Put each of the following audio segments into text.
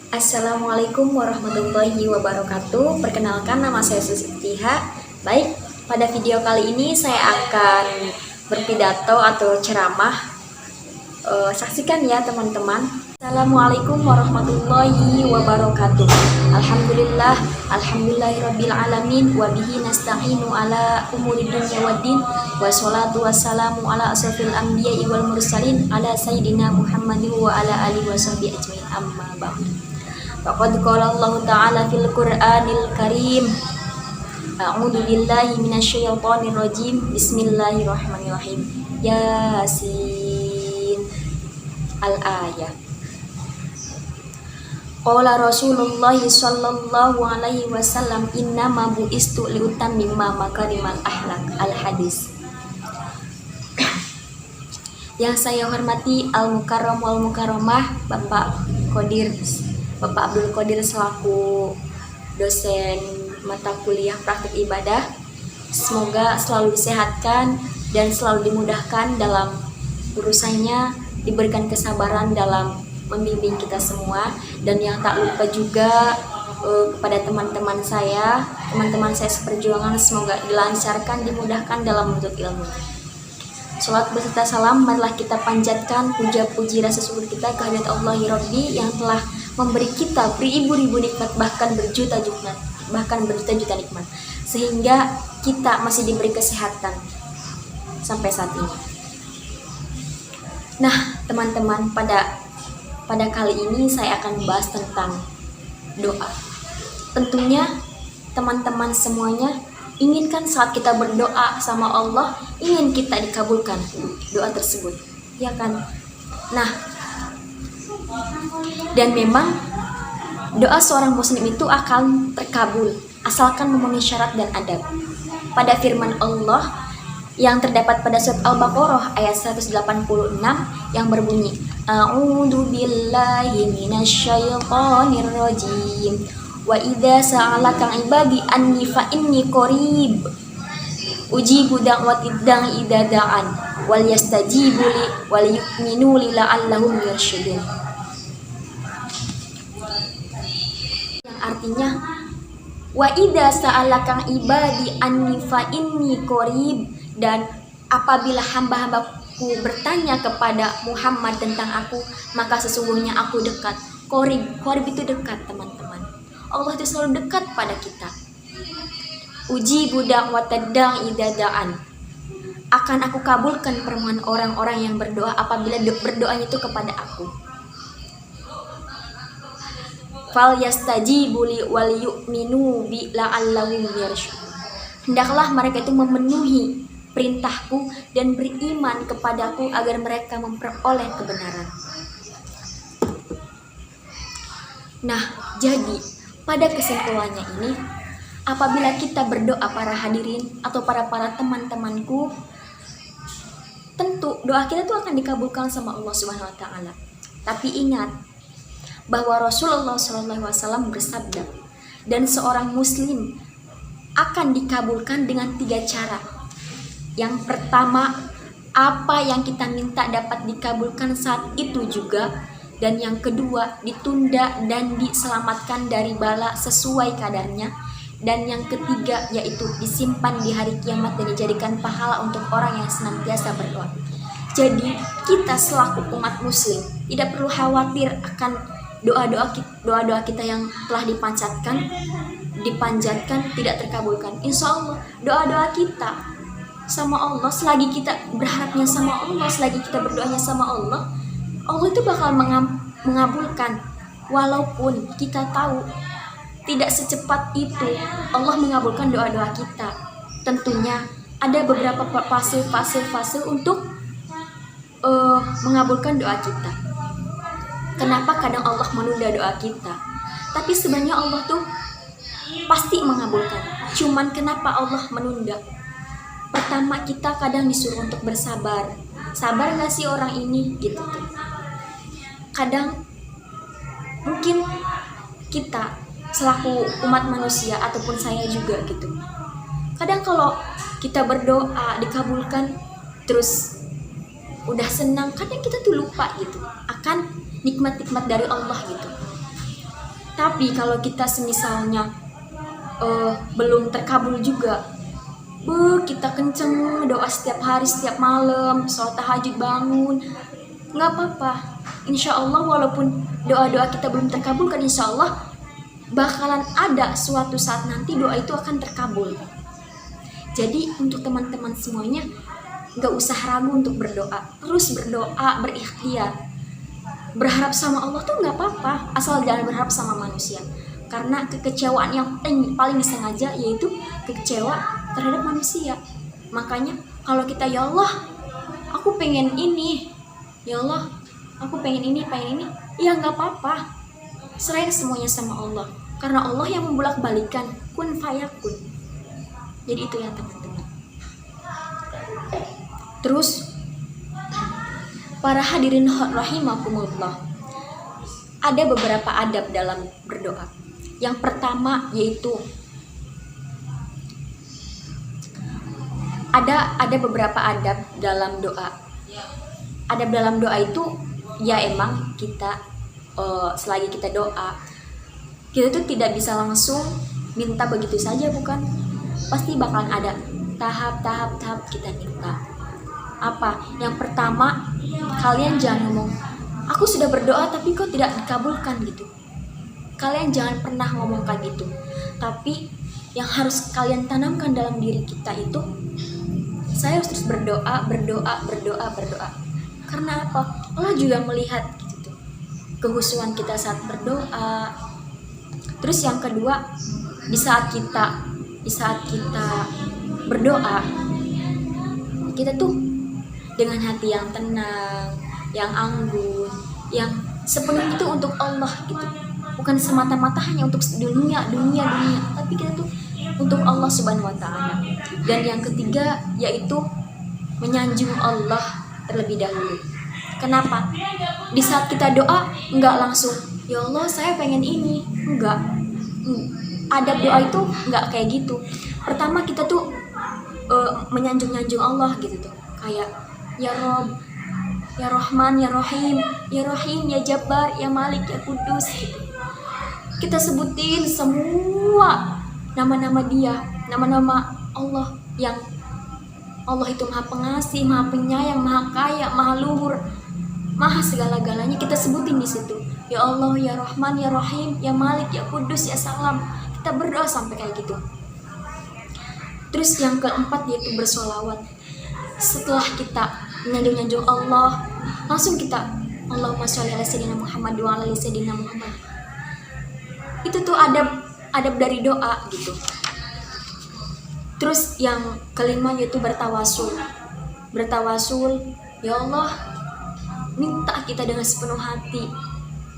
Assalamualaikum warahmatullahi wabarakatuh. Perkenalkan, nama saya Susi Tiha. Baik, pada video kali ini saya akan berpidato atau ceramah. Saksikan ya teman-teman. Assalamualaikum warahmatullahi wabarakatuh. Alhamdulillahirabbil alamin wa bihi nasta'inu ala umuri dunya waddin wassalatu wassalamu ala asrofil anbiya'i wal mursalin ala sayyidina Muhammadin wa ala alihi washabbihi ajmain, amma ba'du. Faqad qala Allah ta'ala fil Qur'anil Karim, a'udzu billahi minasyaitonir rajim, bismillahirrahmanirrahim, Yasin, al-ayah. Qala Rasulullah sallallahu alaihi wasallam, innama bu'istu liutammima makarimal akhlak, al-hadis. Yang saya hormati Al-Mukarram wal Mukarramah Bapak Abdul Qadir selaku dosen mata kuliah praktik ibadah. Semoga selalu disehatkan dan selalu dimudahkan dalam urusannya, diberikan kesabaran dalam membimbing kita semua. Dan yang tak lupa juga kepada teman-teman saya seperjuangan, semoga dilancarkan, dimudahkan dalam menuntut ilmu. Salat beserta salam marilah kita panjatkan puja-puji rasa syukur kita kehadirat Allah Rabbi yang telah memberi kita beribu-ribu nikmat, bahkan berjuta-juta nikmat, sehingga kita masih diberi kesehatan sampai saat ini. Nah, teman-teman, pada kali ini saya akan membahas tentang doa. Tentunya teman-teman semuanya inginkan saat kita berdoa sama Allah, ingin kita dikabulkan doa tersebut, ya kan? Nah, dan memang doa seorang muslim itu akan terkabul asalkan memenuhi syarat dan adab. Pada firman Allah yang terdapat pada surat Al-Baqarah ayat 186 yang berbunyi, a'udzu billahi minasyaitonir rajim, wa idza sa'alaka ibadi anni fa inni qarib ujibu da'watid da'i idza da'an wal yastajibu li wal yu'minu li la'allahum yarshudun. Yang artinya, wa idza sa'alaka ibadi anni fa inni qarib, dan apabila hamba-hambaku bertanya kepada Muhammad tentang aku, maka sesungguhnya aku dekat. Qarib itu dekat, teman-teman. Allah itu selalu dekat pada kita. Ujibu da'watad da'i idza da'an, akan aku kabulkan permohonan orang-orang yang berdoa apabila berdoanya itu kepada aku. Fal yastajibu li wal yu'minu bi la'allahum yarshudun, hendaklah mereka itu memenuhi perintahku dan beriman kepadaku agar mereka memperoleh kebenaran. Nah, jadi pada kesimpulannya ini, apabila kita berdoa, para hadirin atau para teman-temanku, tentu doa kita tuh akan dikabulkan sama Allah Subhanahu wa taala. Tapi ingat bahwa Rasulullah SAW bersabda, dan seorang muslim akan dikabulkan dengan 3 cara. Yang pertama, apa yang kita minta dapat dikabulkan saat itu juga. Dan yang kedua, ditunda dan diselamatkan dari bala sesuai kadarnya. Dan yang ketiga, yaitu disimpan di hari kiamat dan dijadikan pahala untuk orang yang senantiasa berdoa. Jadi kita selaku umat muslim tidak perlu khawatir akan doa-doa kita yang telah dipanjatkan tidak terkabulkan. Insya Allah doa-doa kita sama Allah, selagi kita berharapnya sama Allah, selagi kita berdoanya sama Allah, Allah itu bakal mengabulkan. Walaupun kita tahu tidak secepat itu Allah mengabulkan doa-doa kita. Tentunya ada beberapa fase untuk mengabulkan doa kita. Kenapa kadang Allah menunda doa kita? Tapi sebenarnya Allah tuh pasti mengabulkan. Cuman kenapa Allah menunda? Pertama, kita kadang disuruh untuk bersabar. Sabar gak sih orang ini? Gitu tuh. Kadang mungkin kita selaku umat manusia ataupun saya juga gitu, kadang kalau kita berdoa dikabulkan terus udah senang, kadang kita tuh lupa gitu akan nikmat-nikmat dari Allah gitu. Tapi kalau kita semisalnya belum terkabul juga, kita kenceng doa setiap hari, setiap malam, sholat tahajud, bangun, nggak apa-apa. Insya Allah walaupun doa-doa kita belum terkabulkan, insya Allah bakalan ada suatu saat nanti doa itu akan terkabul. Jadi untuk teman-teman semuanya, nggak usah ragu untuk berdoa, terus berdoa, berikhtiar, berharap sama Allah tuh nggak apa-apa, asal jangan berharap sama manusia. Karena kekecewaan yang paling disengaja yaitu kecewa terhadap manusia. Makanya kalau kita, ya Allah aku pengen ini, ya Allah aku pengen ini, ya nggak apa-apa, serahin semuanya sama Allah, karena Allah yang membolak-balikan, kun fayakun. Jadi itu ya teman-teman. Terus para hadirin rahimakumullah, ada beberapa adab dalam berdoa. Yang pertama yaitu ada beberapa adab dalam doa. Adab dalam doa itu ya emang kita selagi kita doa, kita tuh tidak bisa langsung minta begitu saja, bukan? Pasti bakalan ada tahap kita minta. Apa? Yang pertama, kalian jangan ngomong, aku sudah berdoa tapi kok tidak dikabulkan gitu. Kalian jangan pernah ngomong kayak gitu. Tapi yang harus kalian tanamkan dalam diri kita itu, saya harus terus berdoa. Karena apa? Allah juga melihat gitu, kehusuan kita saat berdoa. Terus yang kedua, di saat kita berdoa, kita tuh dengan hati yang tenang, yang anggun, yang sepenuhnya itu untuk Allah gitu. Bukan semata-mata hanya untuk dunia, tapi kita tuh untuk Allah Subhanahu wa Ta'ala. Dan yang ketiga yaitu menyanjung Allah terlebih dahulu. Kenapa? Di saat kita doa enggak langsung, ya Allah saya pengen ini, enggak. Adab doa itu enggak kayak gitu. Pertama kita tuh menyanjung Allah gitu tuh, kayak ya Rob, ya Rahman, ya Rahim, ya Jabbar, ya Malik, ya Kudus gitu. Kita sebutin semua nama-nama Dia, nama-nama Allah, yang Allah itu Maha Pengasih, Maha Penyayang, Maha Kaya, Maha Luhur, Maha segala-galanya. Kita sebutin di situ. Ya Allah, ya Rahman, ya Rahim, ya Malik, ya Kudus, ya Salam. Kita berdoa sampai kayak gitu. Terus yang keempat yaitu bersolawat. Setelah kita menyanjung Allah, langsung kita Allahumma sholli ala sayyidina Muhammad wa ala sayyidina Muhammad. Itu tuh adab dari doa gitu. Terus yang kelima yaitu bertawasul. Ya Allah, minta kita dengan sepenuh hati.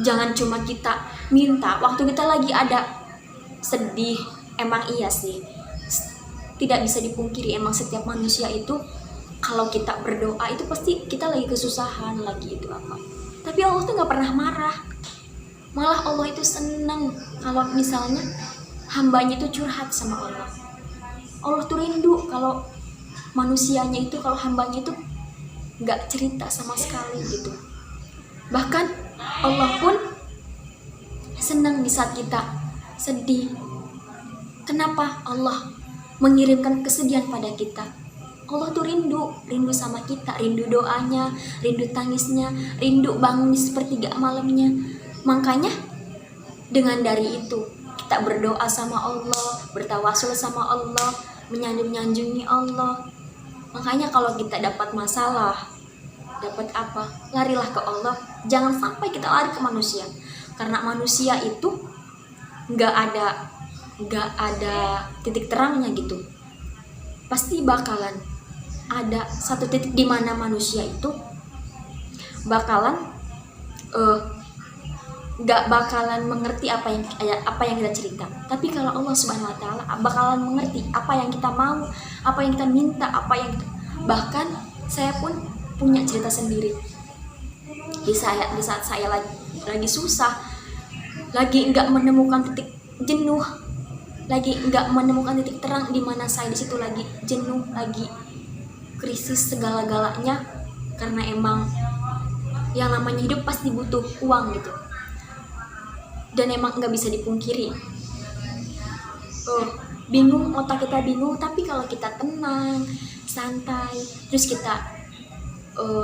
Jangan cuma kita minta waktu kita lagi ada sedih. Emang iya sih, tidak bisa dipungkiri, emang setiap manusia itu kalau kita berdoa itu pasti kita lagi kesusahan, lagi itu apa. Tapi Allah tuh gak pernah marah. Malah Allah itu senang kalau misalnya hambanya itu curhat sama Allah. Allah tuh rindu kalau manusianya itu, kalau hambanya itu gak cerita sama sekali gitu. Bahkan Allah pun senang di saat kita sedih. Kenapa Allah mengirimkan kesedihan pada kita? Allah tuh rindu sama kita, rindu doanya, rindu tangisnya, rindu bangun di sepertiga malamnya. Makanya dengan dari itu kita berdoa sama Allah, bertawasul sama Allah, menyanjungi Allah. Makanya kalau kita dapat masalah, dapat apa, larilah ke Allah. Jangan sampai kita lari ke manusia, karena manusia itu nggak ada titik terangnya gitu. Pasti bakalan ada satu titik di mana manusia itu bakalan nggak bakalan mengerti apa yang kita cerita. Tapi kalau Allah Subhanahu Wa Taala bakalan mengerti apa yang kita mau, apa yang kita minta, bahkan saya pun punya cerita sendiri. Di saat saya lagi susah, lagi nggak menemukan titik jenuh, lagi nggak menemukan titik terang, di mana saya di situ lagi jenuh, lagi krisis segala-galanya, karena emang yang namanya hidup pasti butuh uang gitu. dan emang nggak bisa dipungkiri. Bingung, otak kita bingung, tapi kalau kita tenang, santai, terus kita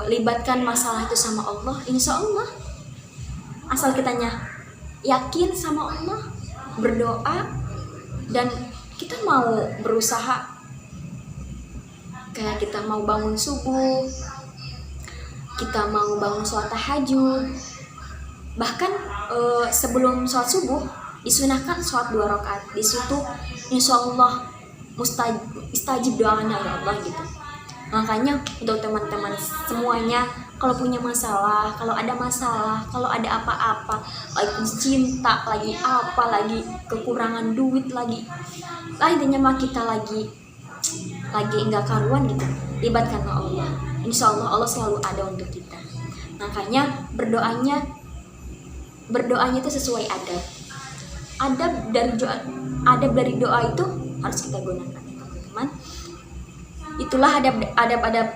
libatkan masalah itu sama Allah, insya Allah, asal kitanya yakin sama Allah, berdoa, dan kita mau berusaha, kayak kita mau bangun subuh, kita mau bangun sholat tahajud, bahkan sebelum sholat subuh disunahkan sholat 2 rakaat. Di situ insya Allah mustajib doanya ya Allah gitu. Makanya untuk teman-teman semuanya, kalau punya masalah, kalau ada masalah, kalau ada apa-apa, lagi cinta, lagi apa, lagi kekurangan duit, lagi intinya mah kita lagi enggak karuan gitu, libatkan Allah. Insya Allah Allah selalu ada untuk kita. Makanya berdoanya itu sesuai adab dari doa itu harus kita gunakan, teman-teman. Itulah adab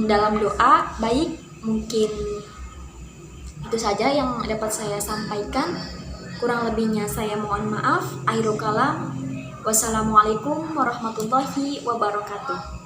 dalam doa. Baik, mungkin itu saja yang dapat saya sampaikan. Kurang lebihnya saya mohon maaf. Akhirul kalam. Wassalamualaikum warahmatullahi wabarakatuh.